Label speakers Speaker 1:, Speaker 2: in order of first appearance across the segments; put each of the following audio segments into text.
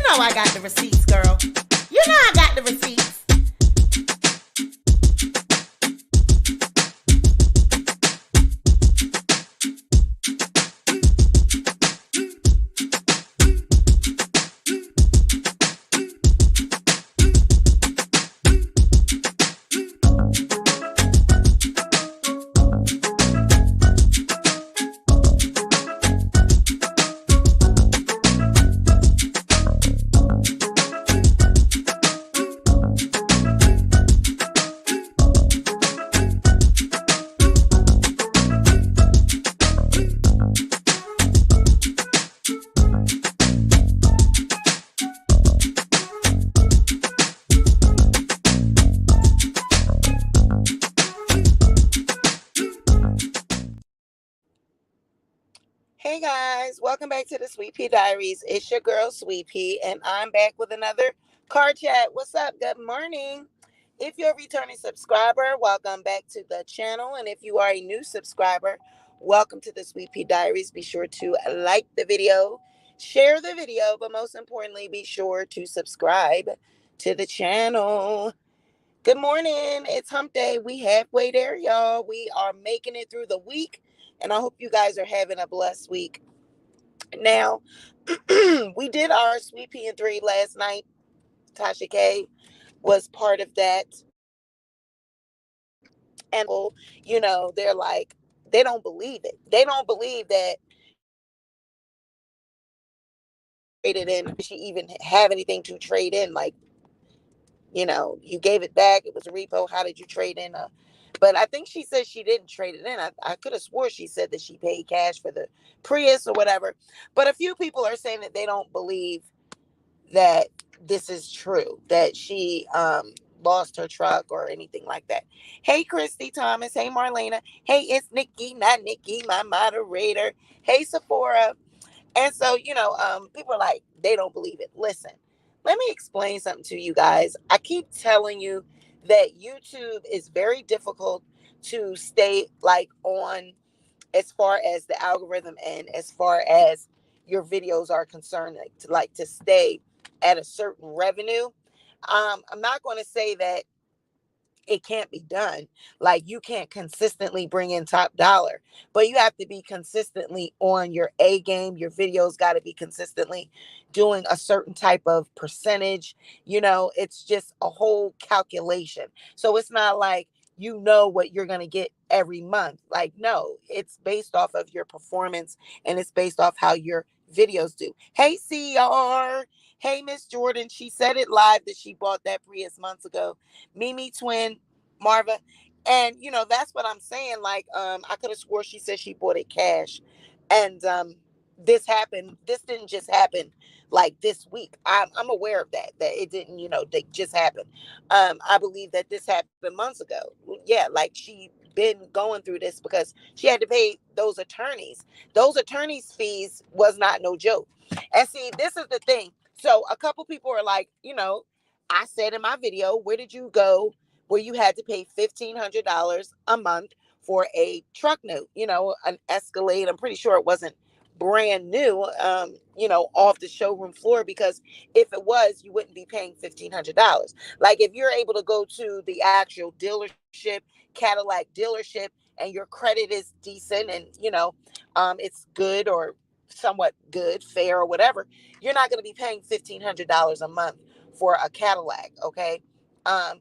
Speaker 1: know I got the receipts, girl. You know I got the receipts.
Speaker 2: Hey guys, welcome back to the Sweet Pea Diaries. It's your girl Sweet Pea, and I'm back with another car chat. What's up? Good morning. If you're a returning subscriber, welcome back to the channel. And if you are a new subscriber, welcome to the Sweet Pea Diaries. Be sure to like the video, share the video, but most importantly, be sure to subscribe to the channel. Good morning. It's hump day. We halfway there, y'all. We are making it through the week, and I hope you guys are having a blessed week. Now, we did our Sweet Pea and 3 last night. Tasha K was part of that. And, they're like, they don't believe it. They don't believe that traded in. She even have anything to trade in? Like, you gave it back. It was a repo. How did you trade in? But I think she said she didn't trade it in. I could have swore she said that she paid cash for the Prius or whatever. But a few people are saying that they don't believe that this is true, that she lost her truck or anything like that. Hey, Christy Thomas. Hey, Marlena. Hey, it's Nikki, not Nikki, my moderator. Hey, Sephora. And so, people are like, they don't believe it. Listen, let me explain something to you guys. I keep telling you that YouTube is very difficult to stay like on as far as the algorithm and as far as your videos are concerned, like to stay at a certain revenue. I'm not going to say that it can't be done. Like, you can't consistently bring in top dollar, but you have to be consistently on your A game. Your videos got to be consistently doing a certain type of percentage. It's just a whole calculation. So it's not like what you're going to get every month. Like, no, it's based off of your performance, and it's based off how your videos do. Hey, CR. Hey, Miss Jordan. She said it live that she bought that Prius months ago. Mimi Twin, Marva. And that's what I'm saying. Like, I could have swore she said she bought it cash. And this happened. This didn't just happen like this week. I'm aware of that it didn't, they just happened. I believe that this happened months ago. Yeah, like she been going through this because she had to pay those attorneys. Those attorneys' fees was not no joke. And see, this is the thing. So a couple people are like, I said in my video, where did you go where you had to pay $1,500 a month for a truck note, an Escalade? I'm pretty sure it wasn't brand new, off the showroom floor, because if it was, you wouldn't be paying $1,500. Like, if you're able to go to the actual dealership, Cadillac dealership, and your credit is decent and, it's good or somewhat good, fair or whatever, you're not going to be paying $1,500 a month for a Cadillac. Okay. Um,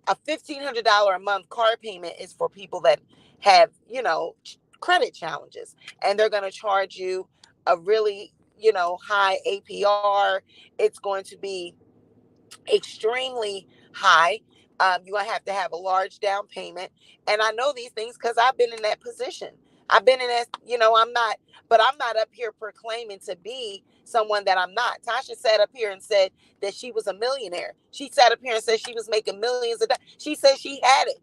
Speaker 2: a $1,500 a month car payment is for people that have, credit challenges, and they're going to charge you a really, high APR. It's going to be extremely high. You're going to have a large down payment. And I know these things because I've been in that position. I've been in that, I'm not up here proclaiming to be someone that I'm not. Tasha sat up here and said that she was a millionaire. She sat up here and said she was making millions of dollars. She said she had it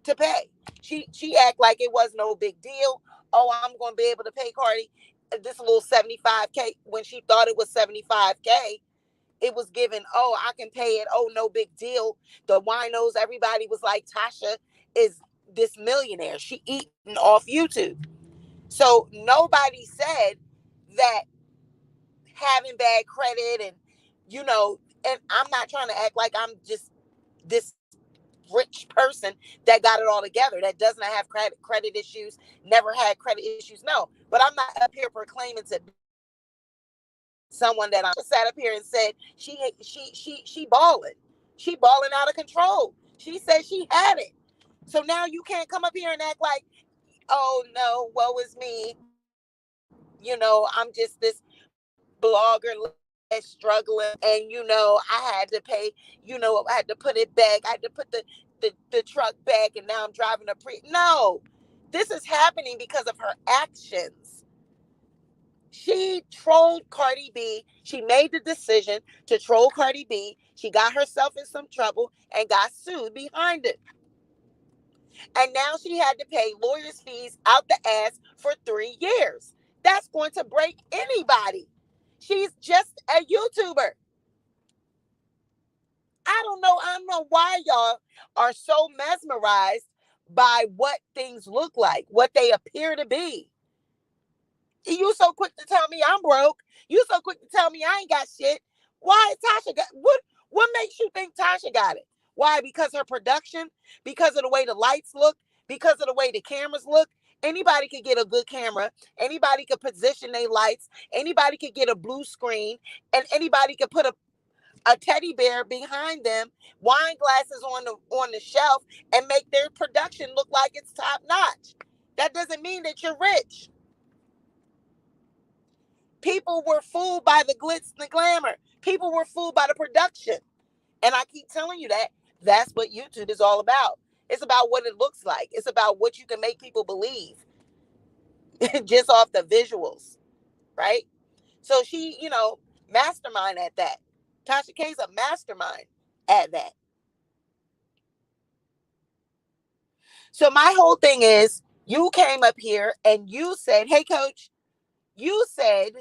Speaker 2: to pay. She act like it was no big deal. Oh, I'm going to be able to pay Cardi this little 75K when she thought it was 75K. It was given, oh, I can pay it. Oh, no big deal. The winos, everybody was like, Tasha is this millionaire. She eating off YouTube. So nobody said that having bad credit, and you know, and I'm not trying to act like I'm just this rich person that got it all together, that does not have credit issues, never had credit issues. No, but I'm not up here proclaiming to be someone that I sat up here and said she balling. She balling out of control. She said she had it. So now you can't come up here and act like, oh no, woe is me. I'm just this blogger that's struggling, and I had to pay, I had to put it back. I had to put the truck back, and now I'm driving a No, this is happening because of her actions. She trolled Cardi B. She made the decision to troll Cardi B. She got herself in some trouble and got sued behind it. And now she had to pay lawyers' fees out the ass for 3 years. That's going to break anybody. She's just a YouTuber. I don't know why y'all are so mesmerized by what things look like, what they appear to be. You so quick to tell me I'm broke. You so quick to tell me I ain't got shit. Why Tasha got what makes you think Tasha got it? Why? Because her production, because of the way the lights look, because of the way the cameras look. Anybody could get a good camera. Anybody could position their lights. Anybody could get a blue screen, and anybody could put a teddy bear behind them, wine glasses on the shelf, and make their production look like it's top notch. That doesn't mean that you're rich. People were fooled by the glitz and the glamour. People were fooled by the production. And I keep telling you that that's what YouTube is all about. It's about what it looks like. It's about what you can make people believe just off the visuals, right? So she, mastermind at that. Tasha K's a mastermind at that. So my whole thing is, you came up here and you said, hey, coach, you said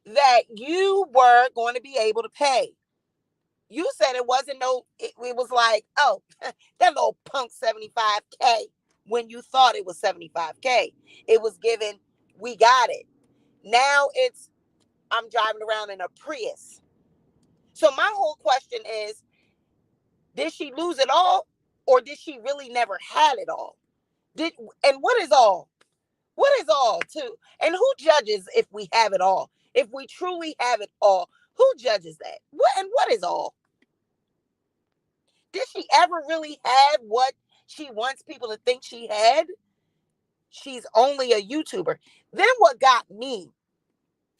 Speaker 2: that you were going to be able to pay. You said it wasn't it was like, oh, that little punk 75K when you thought it was 75K. It was given, we got it. Now I'm driving around in a Prius. So my whole question is, did she lose it all, or did she really never had it all? And what is all? What is all too? And who judges if we have it all? If we truly have it all, who judges that? What is all? Did she ever really have what she wants people to think she had? She's only a YouTuber. Then what got me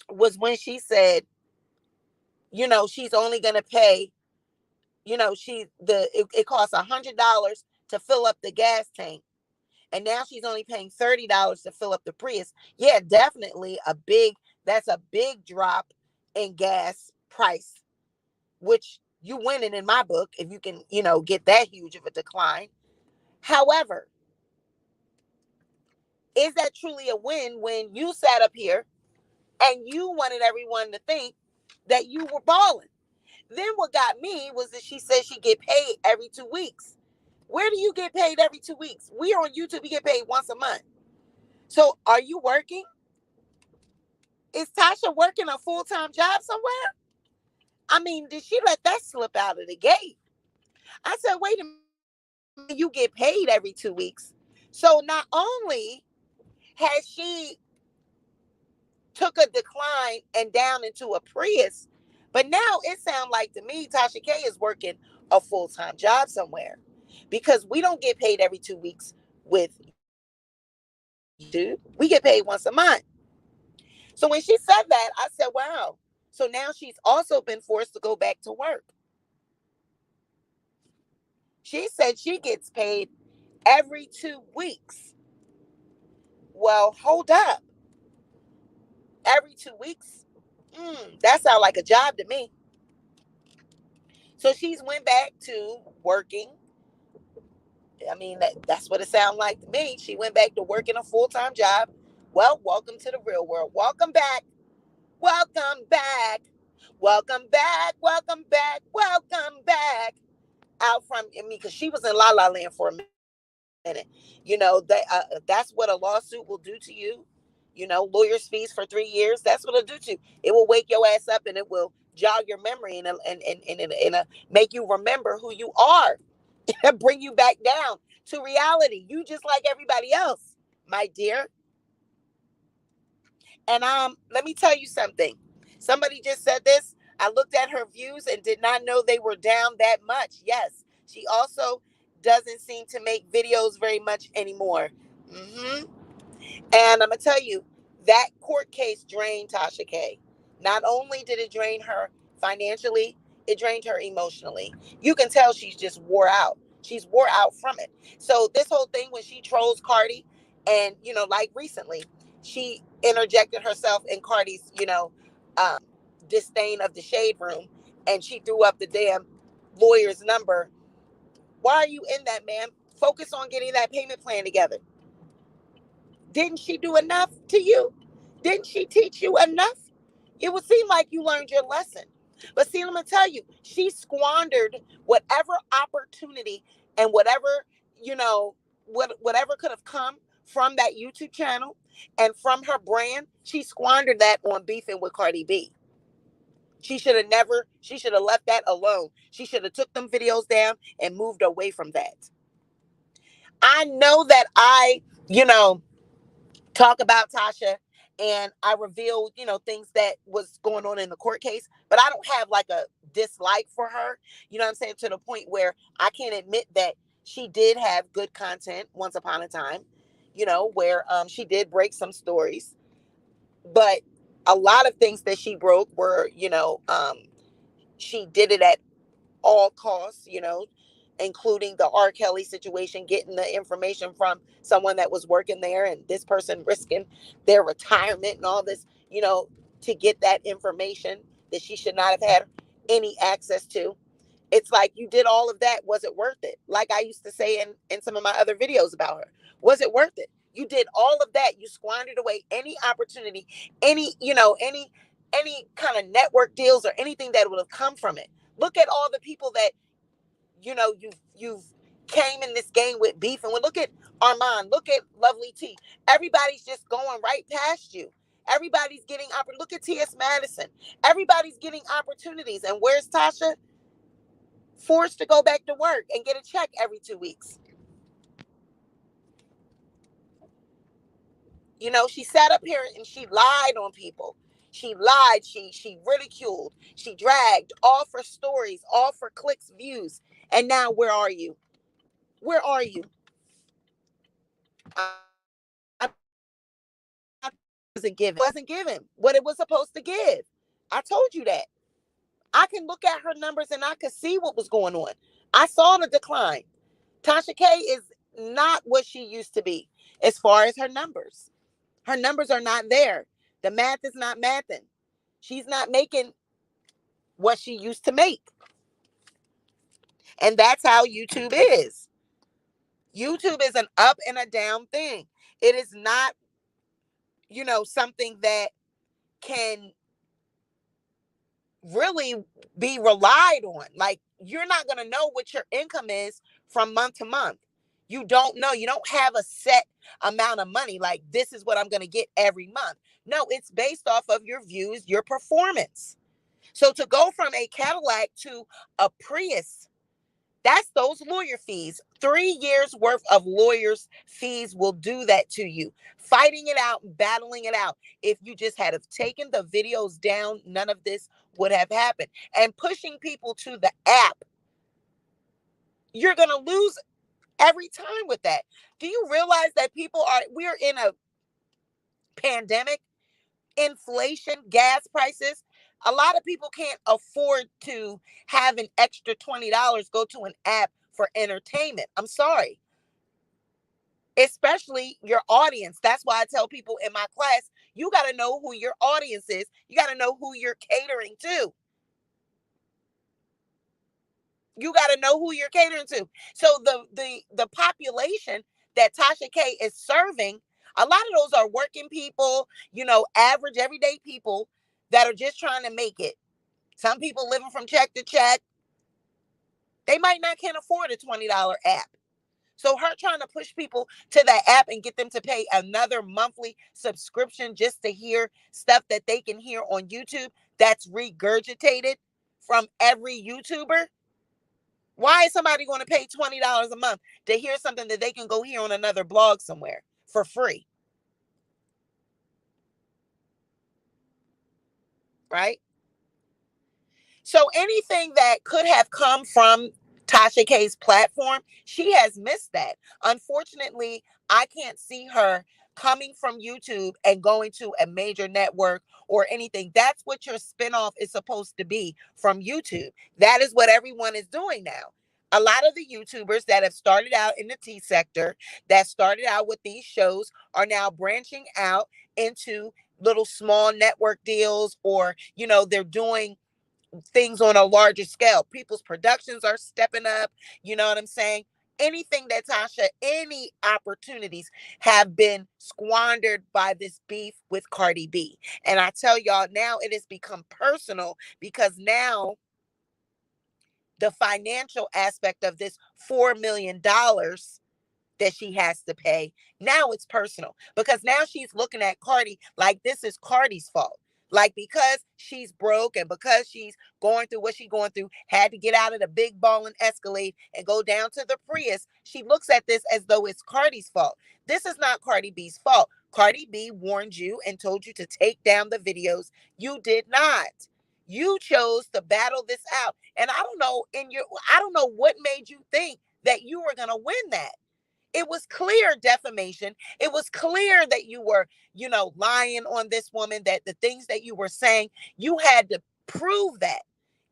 Speaker 2: was when she said, she's only gonna pay, it costs $100 to fill up the gas tank. And now she's only paying $30 to fill up the Prius. Yeah, definitely that's a big drop in gas price, which you winning in my book if you can, get that huge of a decline. However, is that truly a win when you sat up here and you wanted everyone to think that you were balling? Then what got me was that she said she get paid every 2 weeks. Where do you get paid every 2 weeks? We are on YouTube, we get paid once a month. So are you working? Is Tasha working a full-time job somewhere? I mean, did she let that slip out of the gate? I said, wait a minute, you get paid every 2 weeks. So not only has she took a decline and down into a Prius, but now it sounds like to me Tasha K is working a full-time job somewhere, because we don't get paid every 2 weeks with YouTube. We get paid once a month. So when she said that, I said, wow. So now she's also been forced to go back to work. She said she gets paid every 2 weeks. Well, hold up. Every 2 weeks? That sounds like a job to me. So she's went back to working. I mean, that's what it sounds like to me. She went back to working a full-time job. Well, welcome to the real world. Welcome back. Welcome back. Welcome back. Welcome back. Welcome back. Out from me, because she was in La La Land for a minute. That's what a lawsuit will do to you. lawyer's fees for 3 years. That's what it'll do to you. It will wake your ass up and it will jog your memory and make you remember who you are and bring you back down to reality. You just like everybody else, my dear. And let me tell you something. Somebody just said this. I looked at her views and did not know they were down that much. Yes, she also doesn't seem to make videos very much anymore. hmm And I'm gonna tell you, that court case drained Tasha K. Not only did it drain her financially, it drained her emotionally. You can tell she's just wore out. She's wore out from it. So this whole thing when she trolls Cardi, and like recently, she interjected herself in Cardi's, um, disdain of the shade room, and she threw up the damn lawyer's number. Why are you in that, man? Focus on getting that payment plan together. Didn't she do enough to you? Didn't she teach you enough? It would seem like you learned your lesson. But see, let me tell you, she squandered whatever opportunity and you know, whatever could have come from that YouTube channel and from her brand. She squandered that on beefing with Cardi B. She should have left that alone. She should have took them videos down and moved away from that. I know that you know, talk about Tasha and I revealed, things that was going on in the court case, but I don't have like a dislike for her. You know what I'm saying? To the point where I can't admit that she did have good content once upon a time, where she did break some stories, but a lot of things that she broke were, she did it at all costs, including the R. Kelly situation, getting the information from someone that was working there, and this person risking their retirement and all this, to get that information that she should not have had any access to. It's like you did all of that. Was it worth it? Like I used to say in some of my other videos about her. Was it worth it? You did all of that. You squandered away any opportunity, any kind of network deals or anything that would have come from it. Look at all the people that you've came in this game with beef, and look at Armand, look at Lovely T. Everybody's just going right past you. Everybody's getting look at T.S. Madison. Everybody's getting opportunities, and where's Tasha? Forced to go back to work and get a check every 2 weeks. She sat up here and she lied on people. She lied, she ridiculed, she dragged, all for stories, all for clicks, views. And now where are you? Where are you? I wasn't given what it was supposed to give. I told you that. I can look at her numbers and I could see what was going on. I saw the decline. Tasha K is not what she used to be as far as her numbers. Her numbers are not there. The math is not mathing. She's not making what she used to make. And that's how YouTube is. YouTube is an up and a down thing. It is not, something that can really be relied on. Like, you're not going to know what your income is from month to month. You don't know. You don't have a set amount of money. Like, this is what I'm going to get every month. No, it's based off of your views, your performance. So to go from a Cadillac to a Prius, that's those lawyer fees. 3 years worth of lawyers' fees will do that to you. Fighting it out, battling it out. If you just had have taken the videos down, none of this would have happened. And pushing people to the app, you're going to lose every time with that. Do you realize that we're in a pandemic, inflation, gas prices? A lot of people can't afford to have an extra $20 go to an app for entertainment. I'm sorry. Especially your audience. That's why I tell people in my class, you got to know who your audience is. You got to know who you're catering to. You got to know who you're catering to. So the population that Tasha K is serving, a lot of those are working people, average everyday people that are just trying to make it. Some people living from check to check. They might not can afford a $20 app. So her trying to push people to that app and get them to pay another monthly subscription just to hear stuff that they can hear on YouTube that's regurgitated from every YouTuber. Why is somebody going to pay $20 a month to hear something that they can go hear on another blog somewhere for free? Right? So anything that could have come from Tasha K's platform, she has missed that. Unfortunately, I can't see her coming from YouTube and going to a major network or anything. That's what your spinoff is supposed to be from YouTube. That is what everyone is doing now. A lot of the YouTubers that have started out in the tea sector, that started out with these shows, are now branching out into little small network deals, or, they're doing things on a larger scale. People's productions are stepping up. You know what I'm saying? Anything that Tasha, any opportunities have been squandered by this beef with Cardi B. And I tell y'all, now it has become personal, because now the financial aspect of this $4 million that she has to pay, now it's personal, because now she's looking at Cardi like this is Cardi's fault. Like, because she's broke and because she's going through what she's going through, had to get out of the big ball and Escalade and go down to the Prius. She looks at this as though it's Cardi's fault. This is not Cardi B's fault. Cardi B warned you and told you to take down the videos. You did not. You chose to battle this out. And I don't know what made you think that you were going to win that. It was clear defamation. It was clear that you were, lying on this woman, that the things that you were saying, you had to prove that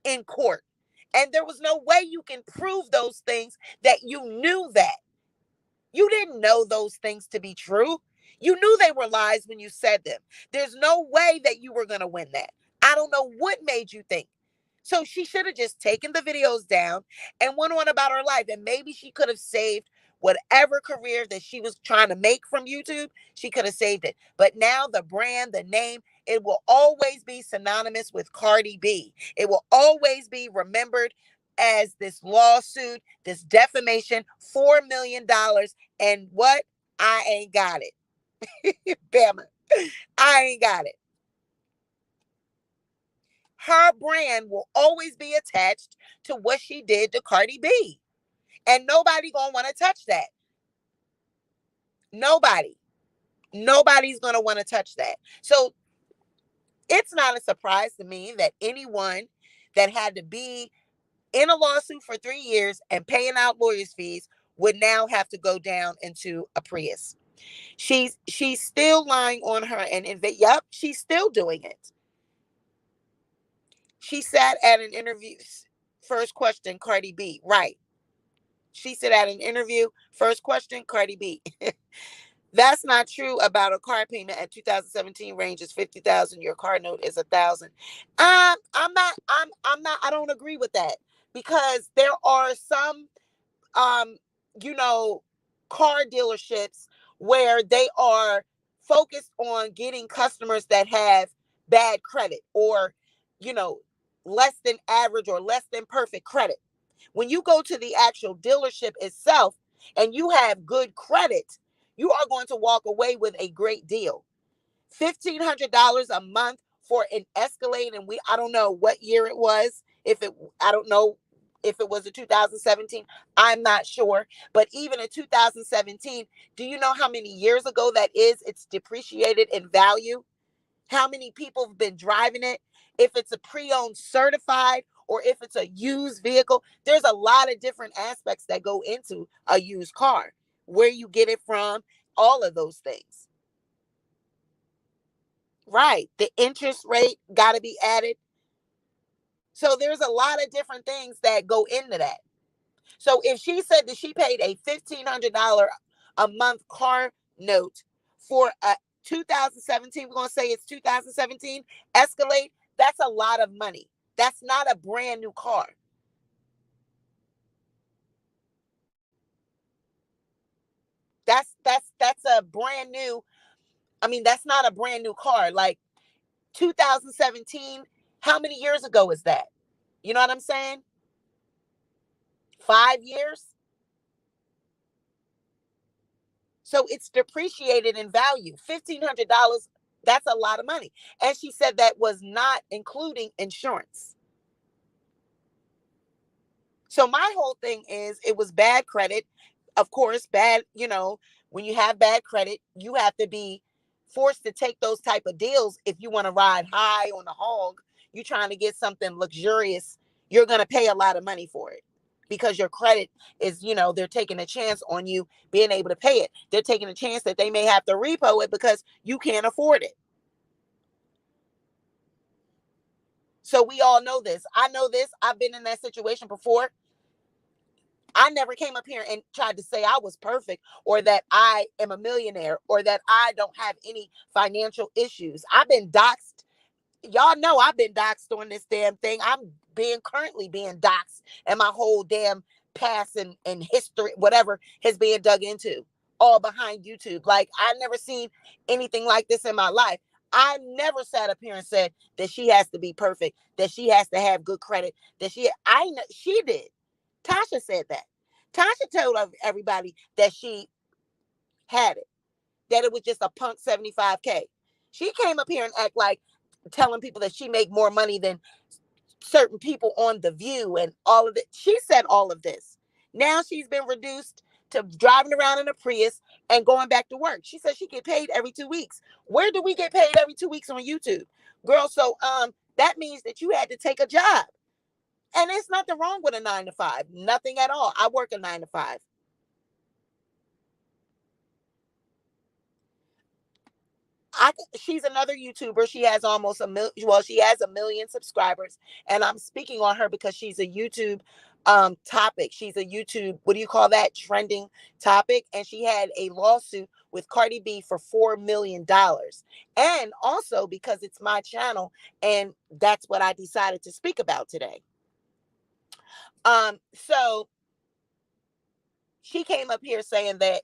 Speaker 2: in court. And there was no way you can prove those things that you knew that. You didn't know those things to be true. You knew they were lies when you said them. There's no way that you were going to win that. I don't know what made you think. So she should have just taken the videos down and went on about her life. And maybe she could have saved whatever career that she was trying to make from YouTube. She could have saved it. But now the brand, the name, it will always be synonymous with Cardi B. It will always be remembered as this lawsuit, this defamation, $4 million. And what? I ain't got it. Bama. I ain't got it. Her brand will always be attached to what she did to Cardi B. And nobody gonna want to touch that. Nobody. Nobody's gonna want to touch that. So it's not a surprise to me that anyone that had to be in a lawsuit for 3 years and paying out lawyers' fees would now have to go down into a Prius. She's still lying on her and yep, she's still doing it. She sat at an interview. First question, Cardi B. Right. She said at an interview, first question, Cardi B. That's not true about a car payment at 2017 range is 50,000. Your car note is 1,000. I don't agree with that, because there are some um, you know, car dealerships where they are focused on getting customers that have bad credit, or, you know, less than average or less than perfect credit. When you go to the actual dealership itself and you have good credit, you are going to walk away with a great deal. $1,500 a month for an Escalade, and I don't know what year it was. I don't know if it was a 2017. I'm not sure. But even in 2017, do you know how many years ago that is? It's depreciated in value. How many people have been driving it? If it's a pre-owned certified or if it's a used vehicle, there's a lot of different aspects that go into a used car, where you get it from, all of those things. Right. The interest rate got to be added. So there's a lot of different things that go into that. So if she said that she paid a $1,500 a month car note for a 2017, we're going to say it's 2017 Escalade, that's a lot of money. That's not a brand new car. That's a brand new, I mean, that's not a brand new car. Like 2017, how many years ago is that? You know what I'm saying? 5 years? So it's depreciated in value. $1,500, that's a lot of money. And she said that was not including insurance. So my whole thing is it was bad credit. Of course, bad, when you have bad credit, you have to be forced to take those type of deals if you want to ride high on the hog. You're trying to get something luxurious, you're going to pay a lot of money for it because your credit is, they're taking a chance on you being able to pay it. They're taking a chance that they may have to repo it because you can't afford it. So we all know this. I know this. I've been in that situation before. I never came up here and tried to say I was perfect or that I am a millionaire or that I don't have any financial issues. I've been doxxed. Y'all know I've been doxxed on this damn thing. I'm currently being doxxed, and my whole damn past and history, whatever, has been dug into, all behind YouTube. Like, I never seen anything like this in my life. I never sat up here and said that she has to be perfect, that she has to have good credit, that she did. Tasha said that. Tasha told everybody that she had it, that it was just a punk 75K. She came up here and act like telling people that she make more money than certain people on The View and all of it. She said all of this. Now she's been reduced to driving around in a Prius and going back to work. She said she get paid every 2 weeks. Where do we get paid every 2 weeks on YouTube? Girl, so that means that you had to take a job. And there's nothing wrong with a 9 to 5. Nothing at all. I work a 9 to 5. She's another YouTuber. She has almost she has 1 million subscribers, and I'm speaking on her because she's a YouTube topic. She's a YouTube, what do you call that, trending topic, and she had a lawsuit with Cardi B for $4 million. And also because it's my channel, and that's what I decided to speak about today. So she came up here saying that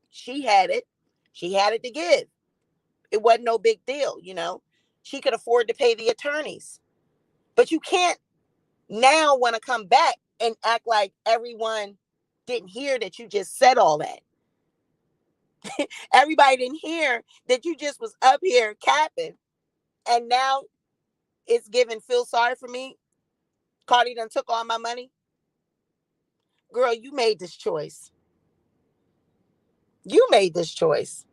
Speaker 2: she had it. She had it to give. It wasn't no big deal. She could afford to pay the attorneys. But you can't now want to come back and act like everyone didn't hear that you just said all that. Everybody didn't hear that you just was up here capping. And now it's giving feel sorry for me. Cardi done took all my money. Girl, you made this choice. You made this choice.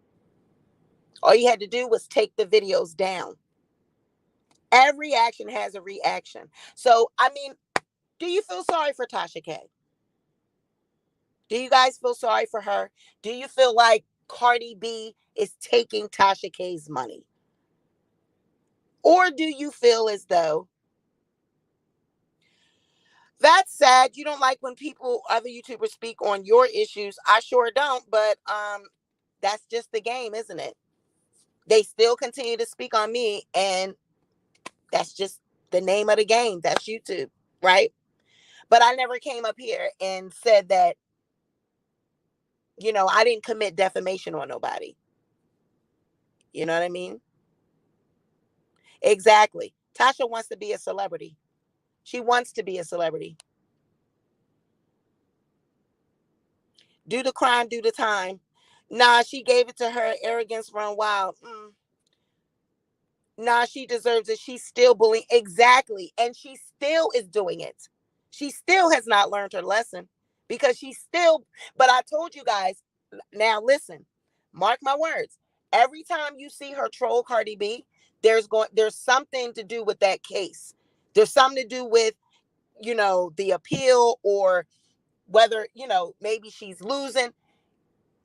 Speaker 2: All you had to do was take the videos down. Every action has a reaction. So, I mean, do you feel sorry for Tasha K? Do you guys feel sorry for her? Do you feel like Cardi B is taking Tasha K's money? Or do you feel as though that's sad? You don't like when other YouTubers speak on your issues. I sure don't, but that's just the game, isn't it? They still continue to speak on me, and that's just the name of the game. That's YouTube, right? But I never came up here and said that, I didn't commit defamation on nobody. You know what I mean? Exactly. Tasha wants to be a celebrity. She wants to be a celebrity. Do the crime, do the time. Nah, she gave it to her. Arrogance run wild. Nah, she deserves it. She's still bullying. Exactly. And she still is doing it. She still has not learned her lesson because but I told you guys, now listen, mark my words. Every time you see her troll Cardi B, there's something to do with that case. There's something to do with, the appeal, or whether, maybe she's losing.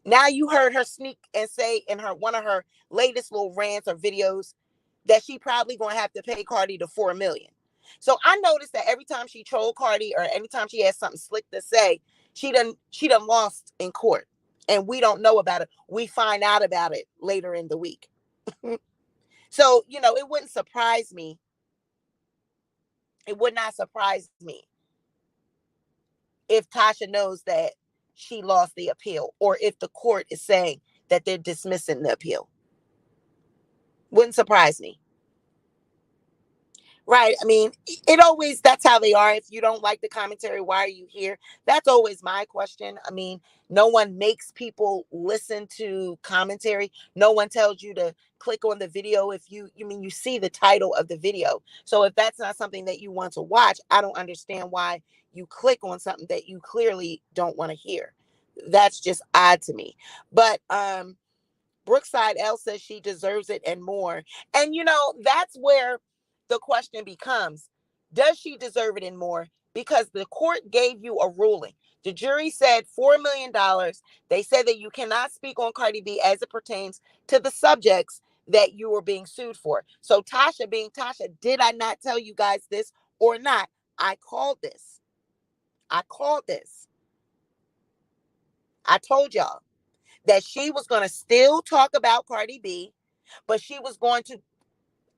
Speaker 2: Now you heard her sneak and say in one of her latest little rants or videos that she probably going to have to pay Cardi the $4 million. So I noticed that every time she trolled Cardi or anytime she has something slick to say, she done lost in court, and we don't know about it. We find out about it later in the week. So, it wouldn't surprise me. It would not surprise me if Tasha knows that she lost the appeal, or if the court is saying that they're dismissing the appeal. Wouldn't surprise me. Right. I mean, it always, that's how they are. If you don't like the commentary, why are you here? That's always my question. I mean, no one makes people listen to commentary. No one tells you to click on the video if you mean you see the title of the video. So if that's not something that you want to watch, I don't understand why you click on something that you clearly don't want to hear. That's just odd to me. But Brookside L says she deserves it and more. And that's where the question becomes, does she deserve it and more? Because the court gave you a ruling. The jury said $4 million. They said that you cannot speak on Cardi B as it pertains to the subjects that you were being sued for. So Tasha, being Tasha, did I not tell you guys this or not? I called this. I called this. I told y'all that she was going to still talk about Cardi B, but she was going to,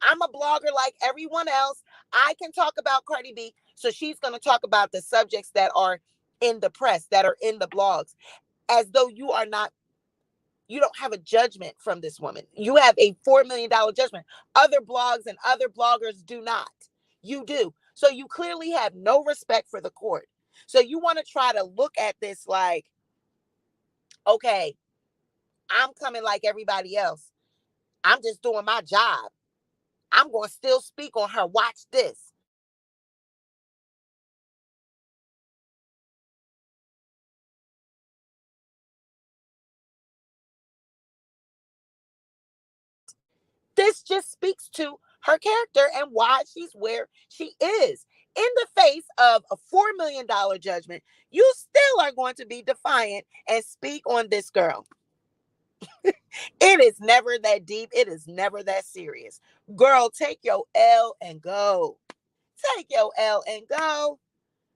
Speaker 2: I'm a blogger like everyone else. I can talk about Cardi B. So she's going to talk about the subjects that are in the press, that are in the blogs, as though you don't have a judgment from this woman. You have a $4 million judgment. Other blogs and other bloggers do not. You do. So you clearly have no respect for the court. So you want to try to look at this like, okay, I'm coming like everybody else. I'm just doing my job. I'm going to still speak on her. Watch this. This just speaks to her character and why she's where she is. In the face of a $4 million judgment, you still are going to be defiant and speak on this girl. It is never that deep. It is never that serious. Girl, take your L and go. Take your L and go.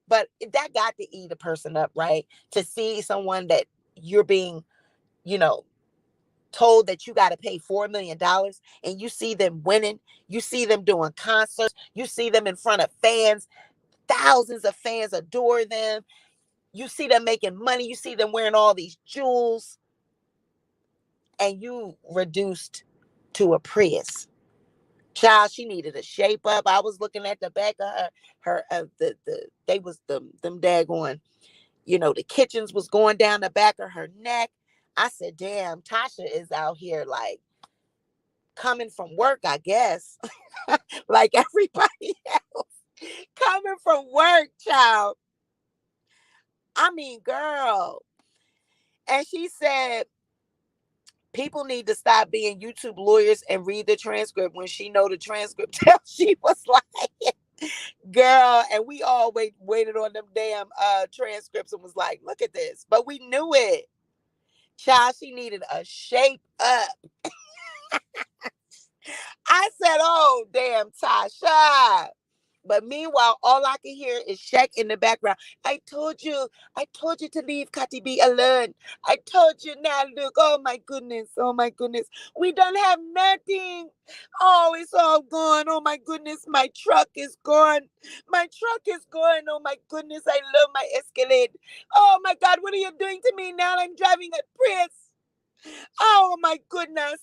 Speaker 2: But that got to eat a person up, right? To see someone that you're being, you know, told that you got to pay $4 million, and you see them winning, you see them doing concerts, you see them in front of fans, thousands of fans adore them, you see them making money, you see them wearing all these jewels, and you reduced to a Prius. Child, she needed a shape up. I was looking at the back of her they was them daggone, the kitchens was going down the back of her neck. I said, damn, Tasha is out here like coming from work, I guess, like everybody else. Coming from work, child. I mean, girl. And she said, people need to stop being YouTube lawyers and read the transcript when she know the transcript tells she was like, girl, and we all waited on them damn transcripts and was like, look at this. But we knew it. Child, she needed a shape up. I said, oh, damn, Tasha. But meanwhile, all I can hear is Shaq in the background. I told you to leave Cardi B alone. I told you now, look, oh my goodness. We don't have nothing. Oh, it's all gone. Oh my goodness, my truck is gone. My truck is gone. Oh my goodness, I love my Escalade. Oh my God, what are you doing to me now? I'm driving a Prius. Oh my goodness.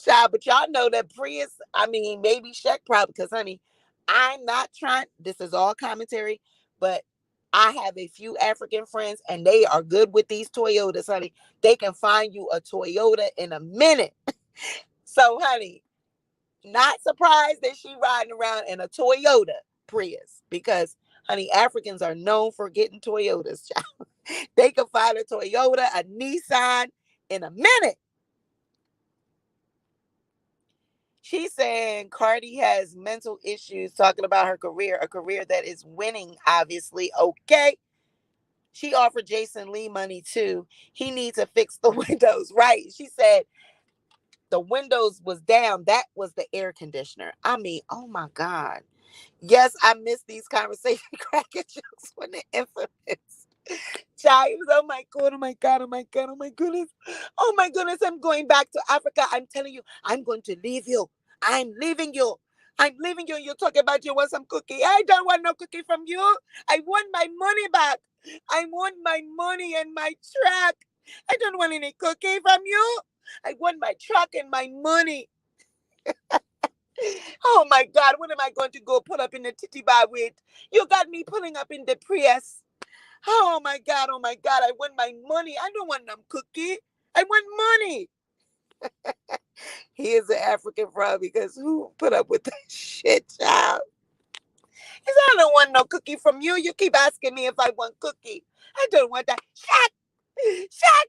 Speaker 2: Child, but y'all know that Prius, I mean, maybe Shaq probably, because, honey, I'm not trying, this is all commentary, but I have a few African friends and they are good with these Toyotas, honey. They can find you a Toyota in a minute. So, honey, not surprised that she riding around in a Toyota Prius because, honey, Africans are known for getting Toyotas, child. They can find a Toyota, a Nissan in a minute. She's saying Cardi has mental issues, talking about her career, a career that is winning, obviously. Okay. She offered Jason Lee money too. He needs to fix the windows, right? She said the windows was down. That was the air conditioner. I mean, oh my God. Yes, I miss these conversations, cracking jokes when they're infamous. Child, oh my God, oh my God, oh my God, oh my goodness. Oh my goodness, I'm going back to Africa. I'm telling you, I'm going to leave you. I'm leaving you. I'm leaving you. You're talking about you want some cookie. I don't want no cookie from you. I want my money back. I want my money and my truck. I don't want any cookie from you. I want my truck and my money. Oh my God, what am I going to go put up in the titty bar with? You got me putting up in the Prius. Oh my God, oh my God, I want my money. I don't want them cookie. I want money. He is an African frog because who put up with that shit, child? Because I don't want no cookie from you. You keep asking me if I want cookie. I don't want that. Shut! Shut!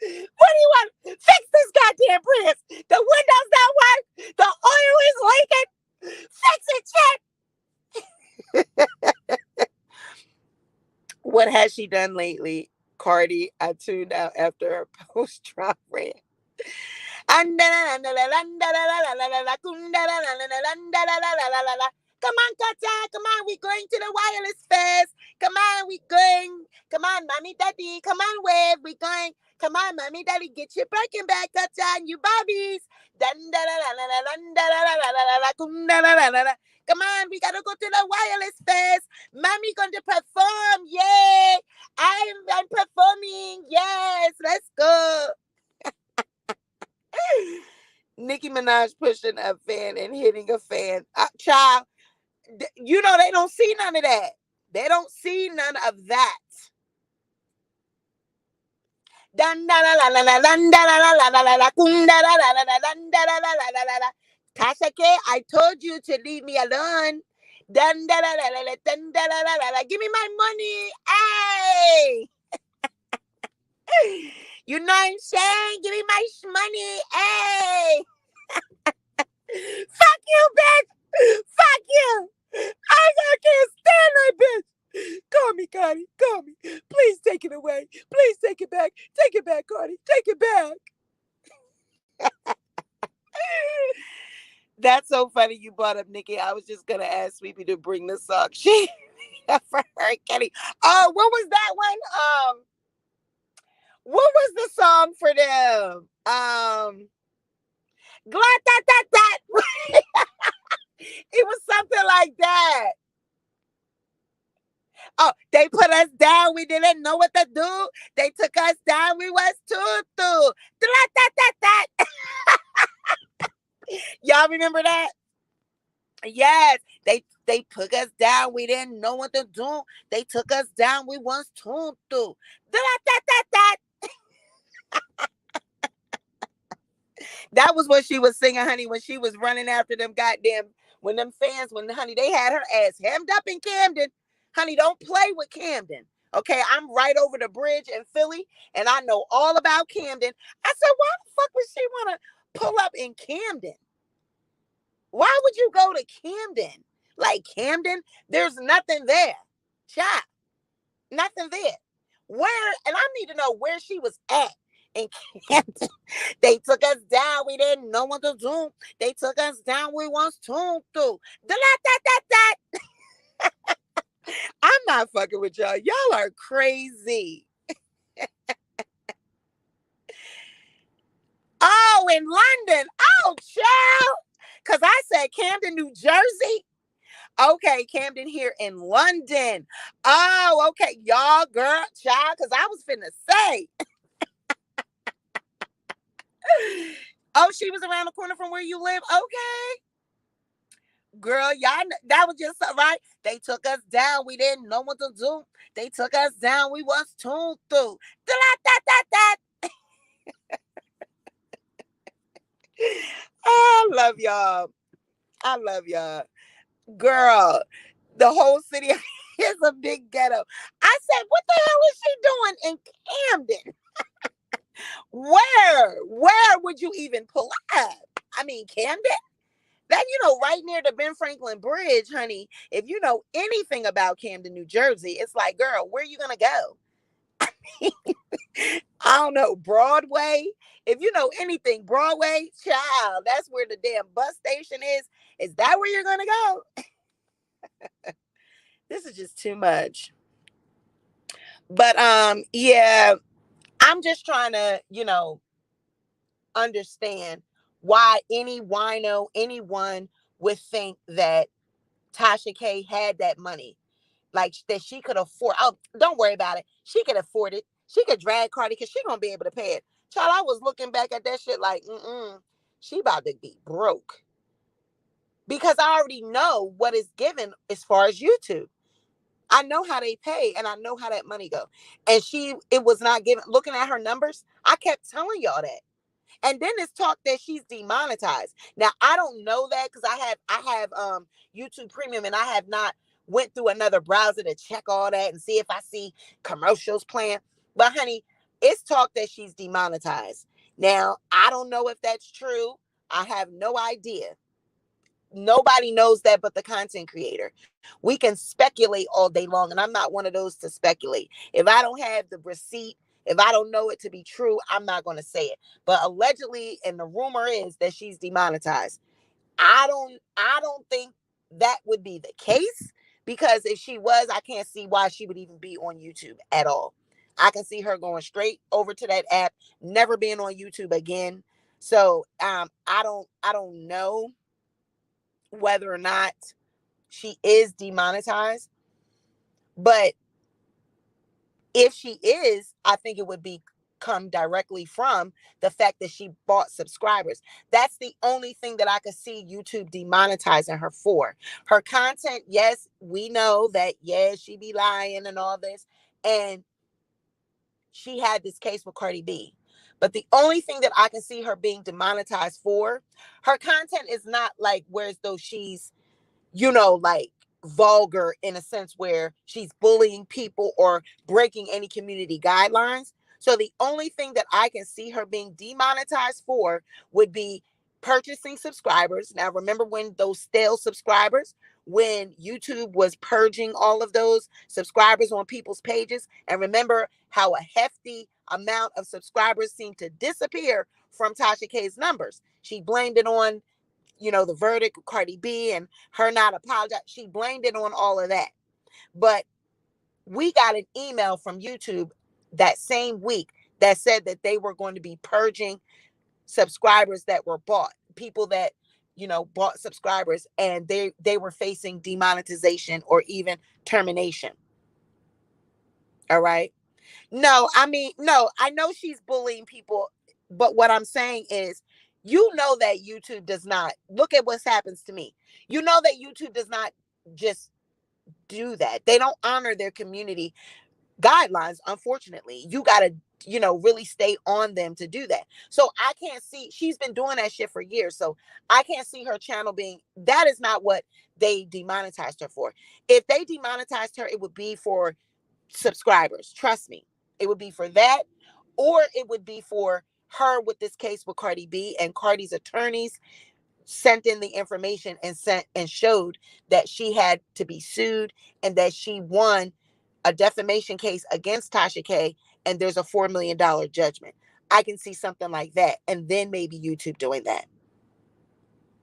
Speaker 2: What do you want? Fix this goddamn Prius. The windows don't work. The oil is leaking. Fix it, shit. What has she done lately? Cardi, I tuned out after her post-drop rant. Come on, Kata. Come on, we going to the wireless fest. Come on, we going. Come on, mommy, daddy. Come on, wave. We going. Come on, mommy, daddy. Get your Birkin back, Kata, and you Barbies. Come on, we gotta go to the wireless fest. Mommy going to perform. Yay! I'm performing. Yes, let's go. Nicki Minaj pushing a fan and hitting a fan. Child, you know they don't see none of that. They don't see none of that. Tasha K, I told you to leave me alone. Give me my money. Hey! You know what I'm saying? Give me my money. Hey! Fuck you, bitch! Fuck you! I can't stand that bitch! Call me, Cardi. Call me. Please take it away. Please take it back. Take it back, Cardi. Take it back. That's so funny you brought up Nikki. I was just gonna ask Sweepy to bring the song. She for her Kenny. Oh, what was that one? What was the song for them? Glad that. It was something like that. Oh, they put us down. We didn't know what to do. They took us down. We was tutu. That. Y'all remember that? Yes. They took us down. We didn't know what to do. They took us down. We was tutu. That. That was what she was singing, honey, when she was running after them goddamn, when them fans, when honey, they had her ass hemmed up in Camden. Honey, don't play with Camden. Okay, I'm right over the bridge in Philly, and I know all about Camden. I said, why the fuck would she want to pull up in Camden? Why would you go to Camden? Like Camden, there's nothing there. Child, nothing there. Where, and I need to know where she was at in Camden. They took us down. We didn't know what to do. They took us down. We was tuned to. That. I'm not fucking with y'all. Y'all are crazy. Oh, in London. Oh, child. Because I said Camden, New Jersey. Okay, Camden here in London. Oh, okay. Y'all, girl, child, because I was finna say. Oh, she was around the corner from where you live? Okay. Girl, y'all, that was just right. They took us down. We didn't know what to do. They took us down. We was tuned through. That. I love y'all. I love y'all. Girl, the whole city is a big ghetto. I said, what the hell is she doing in Camden? Where would you even pull up? I mean, Camden? That, right near the Ben Franklin Bridge, honey. If you know anything about Camden, New Jersey, it's like, girl, where are you going to go? I don't know, Broadway. If you know anything, Broadway, child, that's where the damn bus station is. Is that where you're going to go? This is just too much. But yeah, I'm just trying to, understand why any wino, anyone would think that Tasha K had that money. Like that she could afford. Oh, don't worry about it. She could afford it. She could drag Cardi because she gonna be able to pay it. Child, I was looking back at that shit like, she about to be broke. because I already know what is given as far as YouTube. I know how they pay and I know how that money go. And it was not given. Looking at her numbers, I kept telling y'all that. And then it's talk that she's demonetized. Now I don't know that because I have YouTube Premium and I have not went through another browser to check all that and see if I see commercials playing. But honey, it's talk that she's demonetized. Now I don't know if that's true. I have no idea. Nobody knows that but the content creator. We can speculate all day long, and I'm not one of those to speculate. If I don't have the receipt, if I don't know it to be true, I'm not going to say it. But allegedly, and the rumor is that she's demonetized. I don't think that would be the case, because if she was, I can't see why she would even be on YouTube at all. I can see her going straight over to that app, never being on YouTube again. So I don't know whether or not she is demonetized. But if she is, I think it would be come directly from the fact that she bought subscribers. That's the only thing that I could see YouTube demonetizing her for. Her content, yes, we know that, yes, she be lying and all this. And she had this case with Cardi B. But the only thing that I can see her being demonetized for, her content is not like whereas though she's like vulgar in a sense where she's bullying people or breaking any community guidelines. So the only thing that I can see her being demonetized for would be purchasing subscribers. Now, remember when those stale subscribers, when YouTube was purging all of those subscribers on people's pages, and remember how a hefty amount of subscribers seemed to disappear from Tasha K's numbers. She blamed it on the verdict of Cardi B and her not apologize. She blamed it on all of that. But we got an email from YouTube that same week that said that they were going to be purging subscribers that were bought, people that bought subscribers, and they were facing demonetization or even termination. All right. No, I mean, no, I know she's bullying people, but what I'm saying is, that YouTube does not look at what happens to me. That YouTube does not just do that. They don't honor their community guidelines. Unfortunately, you got to, really stay on them to do that. So I can't see, she's been doing that shit for years. So I can't see her channel being, that is not what they demonetized her for. If they demonetized her, it would be for subscribers. Trust me. It would be for that, or it would be for her with this case with Cardi B, and Cardi's attorneys sent in the information and showed that she had to be sued and that she won a defamation case against Tasha K, and there's a $4 million judgment. I can see something like that, and then maybe YouTube doing that.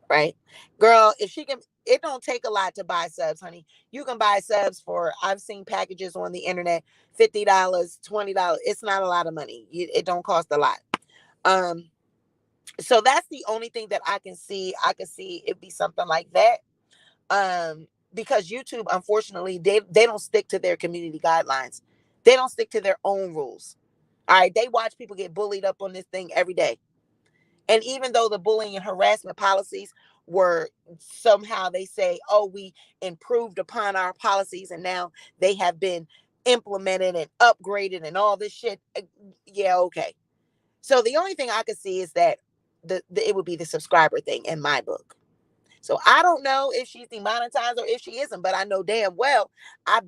Speaker 2: Right? Girl, if she can, it don't take a lot to buy subs, honey. You can buy subs for, I've seen packages on the internet, $50, $20. It's not a lot of money. It don't cost a lot. So that's the only thing that I can see. I can see it be something like that. Because YouTube, unfortunately, they don't stick to their community guidelines. They don't stick to their own rules. All right. They watch people get bullied up on this thing every day. And even though the bullying and harassment policies were somehow, they say, oh, we improved upon our policies and now they have been implemented and upgraded and all this shit. Yeah, okay. So the only thing I could see is that it would be the subscriber thing in my book. So I don't know if she's demonetized or if she isn't, but I know damn well,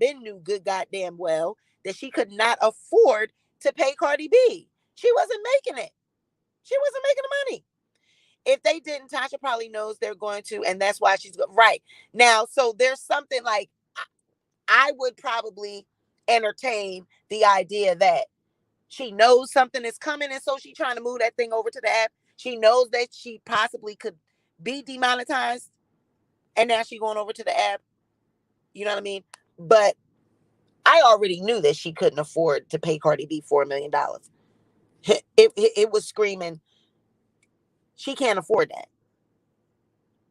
Speaker 2: knew good goddamn well that she could not afford to pay Cardi B. She wasn't making it. She wasn't making the money. If they didn't, Tasha probably knows they're going to, and that's why she's right now. So there's something like, I would probably entertain the idea that she knows something is coming, and so she's trying to move that thing over to the app. She knows that she possibly could be demonetized, and now she's going over to the app. You know what I mean? But I already knew that she couldn't afford to pay Cardi B $4 million. It was screaming, she can't afford that.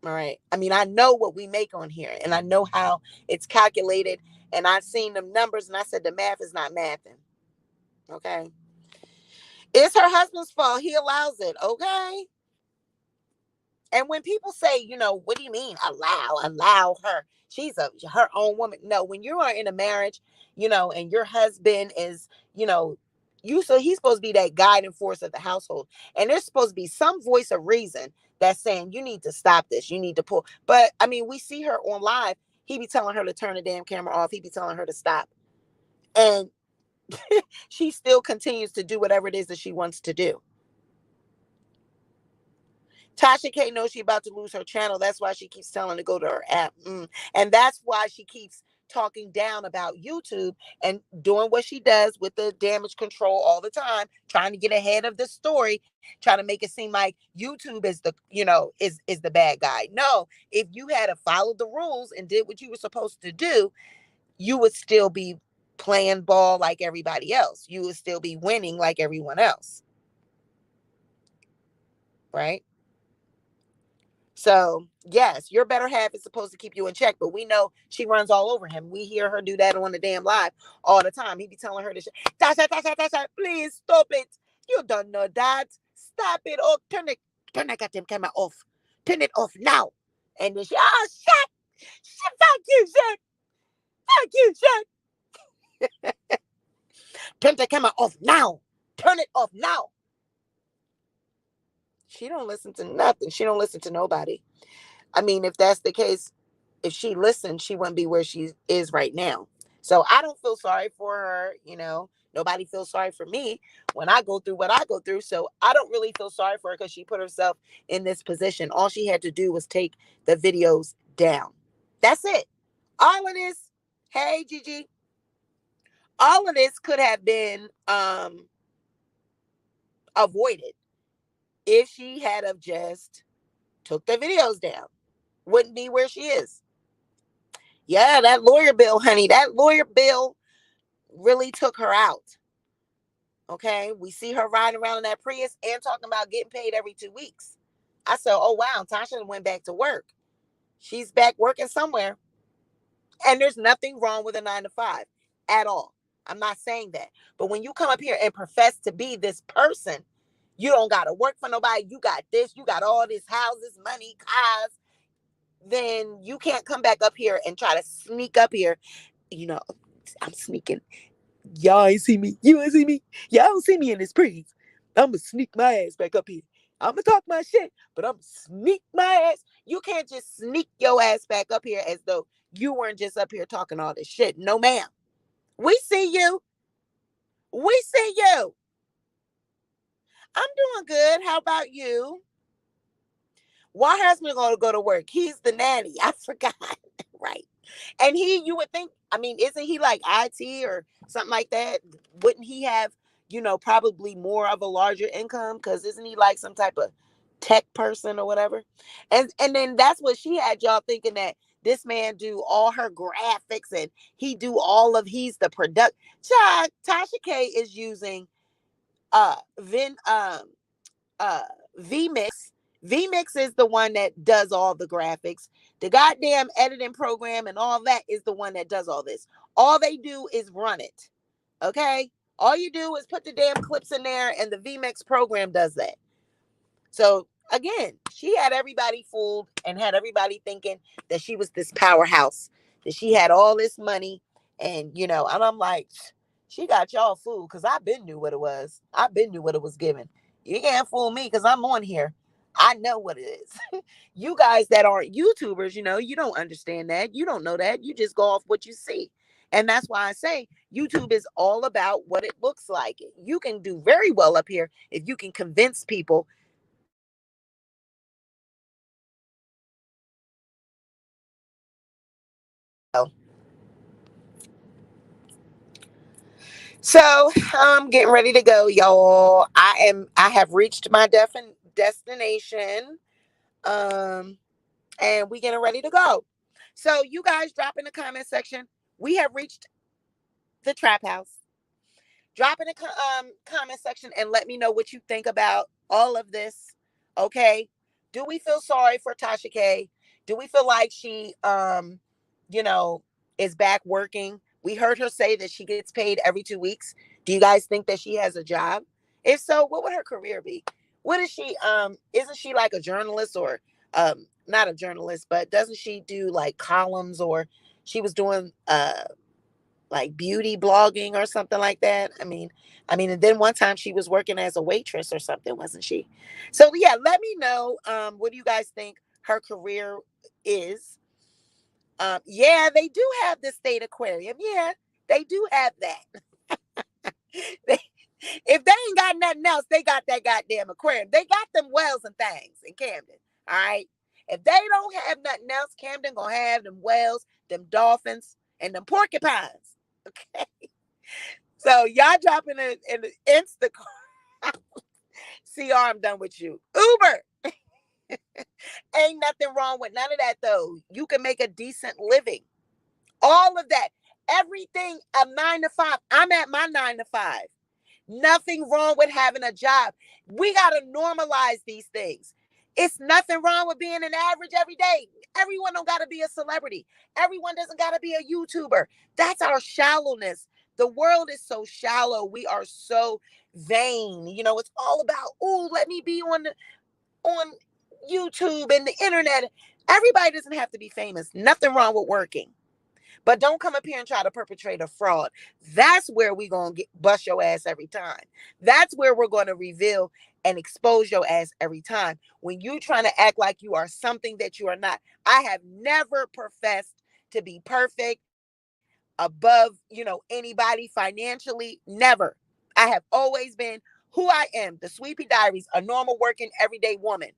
Speaker 2: All right. I mean, I know what we make on here, and I know how it's calculated, and I've seen them numbers, and I said the math is not mathing. Okay. It's her husband's fault. He allows it. Okay. And when people say, what do you mean allow her? She's her own woman. No, when you are in a marriage, and your husband is, so he's supposed to be that guiding force of the household. And there's supposed to be some voice of reason that's saying you need to stop this. You need to pull. But I mean, we see her on live. He be telling her to turn the damn camera off. He be telling her to stop. And she still continues to do whatever it is that she wants to do. Tasha K knows she's about to lose her channel. That's why she keeps telling to go to her app. And that's why she keeps talking down about YouTube and doing what she does with the damage control all the time, trying to get ahead of the story, trying to make it seem like YouTube is the, is the bad guy. No, if you had to follow the rules and did what you were supposed to do, you would still be playing ball like everybody else. You would still be winning like everyone else. Right? So, yes, your better half is supposed to keep you in check, but we know she runs all over him. We hear her do that on the damn live all the time. He be telling her to, Tasha, Tasha, Tasha, please stop it. You don't know that. Stop it. Oh, turn that goddamn camera off. Turn it off now. And then she, oh, shit. Thank you, shit. Thank you, shit. Turn the camera off now. Turn it off now. She don't listen to nothing. She don't listen to nobody. I mean, if that's the case, if she listened, she wouldn't be where she is right now. So I don't feel sorry for her. Nobody feels sorry for me when I go through what I go through. So I don't really feel sorry for her because she put herself in this position. All she had to do was take the videos down. That's it. All of this, hey, Gigi, all of this could have been avoided if she had of just took the videos down. Wouldn't be where she is. Yeah, that lawyer bill, honey, that lawyer bill really took her out. Okay, we see her riding around in that Prius and talking about getting paid every 2 weeks. I said, oh wow, Tasha went back to work. She's back working somewhere. And there's nothing wrong with a 9 to 5 at all. I'm not saying that. But when you come up here and profess to be this person, you don't got to work for nobody. You got this, you got all these houses, money, cars. Then you can't come back up here and try to sneak up here. I'm sneaking. Y'all ain't see me. You ain't see me. Y'all don't see me in this breeze. I'm going to sneak my ass back up here. I'm going to talk my shit, but I'm going to sneak my ass. You can't just sneak your ass back up here as though you weren't just up here talking all this shit. No, ma'am. We see you. We see you. I'm doing good. How about you? Why husband going to go to work? He's the nanny. I forgot. Right. And you would think, I mean, isn't he like IT or something like that? Wouldn't he have, probably more of a larger income? Because isn't he like some type of tech person or whatever? And then that's what she had y'all thinking that this man do all her graphics and he's the product. Tasha K is using Vin VMix. VMix is the one that does all the graphics. The goddamn editing program and all that is the one that does all this. All they do is run it. Okay? All you do is put the damn clips in there and the VMix program does that. So again, she had everybody fooled and had everybody thinking that she was this powerhouse, that she had all this money. And I'm like, she got y'all fooled because I been knew what it was. I been knew what it was given. You can't fool me because I'm on here. I know what it is. You guys that aren't YouTubers, you don't understand that. You don't know that. You just go off what you see. And that's why I say YouTube is all about what it looks like. You can do very well up here if you can convince people. So I'm getting ready to go, y'all. I have reached my destination. Um, and we getting ready to go. So you guys drop in the comment section. We have reached the trap house. Drop in the comment section and let me know what you think about all of this. Okay. Do we feel sorry for Tasha K? Do we feel like she you know is back working? We heard her say that she gets paid every 2 weeks. Do you guys think that she has a job? If so, what would her career be? What is she? Isn't she like a journalist or not a journalist, but doesn't she do like columns, or she was doing like beauty blogging or something like that. And then one time she was working as a waitress or something, wasn't she? So yeah, let me know. What do you guys think her career is? Yeah, they do have the state aquarium. Yeah, they do have that. They, if they ain't got nothing else, they got that goddamn aquarium. They got them wells and things in Camden. All right. If they don't have nothing else, Camden gonna have them whales, them dolphins, and them porcupines. Okay. So y'all dropping in the Instacart. CR, I'm done with you. Uber. Ain't nothing wrong with none of that though. You can make a decent living. All of that. Everything a 9 to 5. I'm at my 9 to 5. Nothing wrong with having a job. We got to normalize these things. It's nothing wrong with being an average every day. Everyone don't got to be a celebrity. Everyone doesn't got to be a YouTuber. That's our shallowness. The world is so shallow. We are so vain. It's all about, oh, let me be on YouTube and the internet. Everybody doesn't have to be famous. Nothing wrong with working. But don't come up here and try to perpetrate a fraud. That's where we're going to bust your ass every time. That's where we're going to reveal and expose your ass every time. When you trying to act like you are something that you are not. I have never professed to be perfect, above, anybody financially. Never. I have always been who I am, the Sweepy Diaries, a normal working everyday woman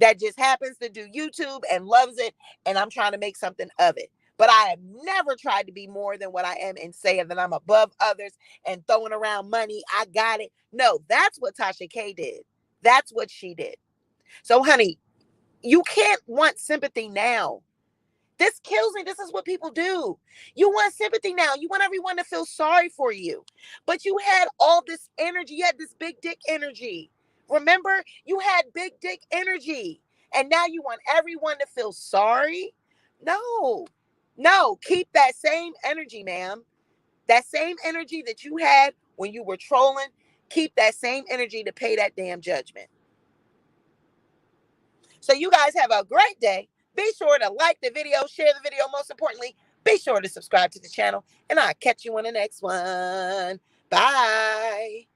Speaker 2: that just happens to do YouTube and loves it, and I'm trying to make something of it. But I have never tried to be more than what I am and say that I'm above others and throwing around money. I got it. No, that's what Tasha K did. That's what she did. So, honey, you can't want sympathy now. This kills me. This is what people do. You want sympathy now. You want everyone to feel sorry for you. But you had all this energy. You had this big dick energy. Remember, you had big dick energy. And now you want everyone to feel sorry? No. No, keep that same energy, ma'am. That same energy that you had when you were trolling, keep that same energy to pay that damn judgment. So you guys have a great day. Be sure to like the video, share the video. Most importantly, be sure to subscribe to the channel, and I'll catch you on the next one. Bye.